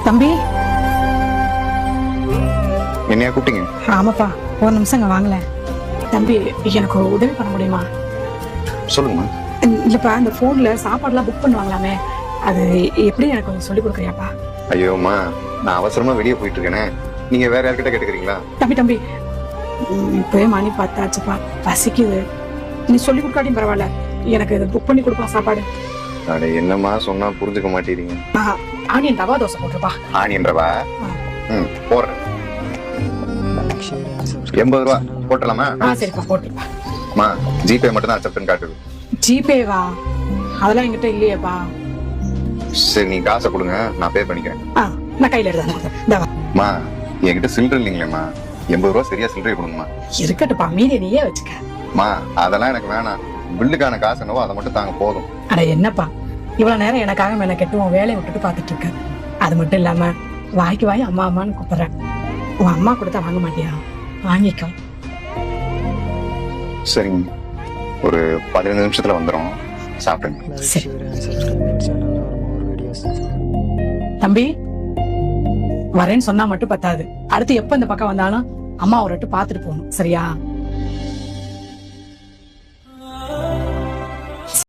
தம்பி. என்னையா கூப்பிட்டீங்க? ஆமாப்பா, ஒரு நிமிஷம் வாங்கல. தம்பி, எனக்கு உதவி பண்ண முடியுமா? சொல்லுங்கம்மா. இல்லப்பா, இந்த போன்ல சாப்பாடுலாம் புக் பண்ணுவாங்களாமே, அது எப்படி எனக்கு கொஞ்சம் சொல்லி கொடுக்குறியாப்பா? ஐயோம்மா, நான் அவசரமா வெளியே போயிட்டு இருக்கேனே, நீங்க வேற யார்கிட்ட கேட்டுக்கிறீங்களா? தம்பி இப்பவே மணி பார்த்தாச்சுப்பா, பசிக்குது. நீ சொல்லி கொடுக்காட்டியும் பரவாயில்ல, எனக்கு இது புக் பண்ணி கொடுப்பா சாப்பாடு. அட என்னம்மா சொன்னா புரிஞ்சுக்க மாட்டேறீங்க. ஆனியன் ரவா தோசை போட்டுருப்பா. ஆனியன் ரவா? போடுறேன். 80 ரூபா போட்டலாமா? சரிப்பா, போட்டுருப்பா. மா, ஜிபே மட்டும் தான் அக்செப்ட்னு காட்டுது. ஜிபேவா? அதெல்லாம் என்கிட்ட இல்லையேப்பா. சரி, நீ காசை கொடுங்க, நான் பே பண்ணிக்கிறேன். நான் கையில எடுத்து. மா, என்கிட்ட சில்லறை இல்லைங்களேம்மா, 80 ரூபா சரியா சில்லறை கொடுங்கம்மா. இருக்கட்டுப்பா, மீதி நீயே வச்சுக்க. மா, அதெல்லாம் எனக்கு வேணாம். பில்லுக்கான காசு என்னவோ அதை மட்டும் தாங்க போதும். அட என்னப்பா, இவ்வளவு நேரம் எனக்காக மேல கெட்டுவோம் வேலையை விட்டுட்டு பாத்துட்டு இருக்க. அது மட்டும் இல்லாம வாய்க்கு வாய் அம்மா அம்மான்னு கூப்பிடுறேன். உன் அம்மா கொடுத்தா வாங்க மாட்டியா? வாங்கிக்கோ. சரிங்க, ஒரு 15 நிமிஷத்துல வந்துடும், சாப்பிடுங்க. தம்பி, வரேன்னு சொன்னா மட்டும் பத்தாது. அடுத்து எப்ப இந்த பக்கம் வந்தாலும் அம்மா ஒரு பாத்துட்டு போகணும், சரியா?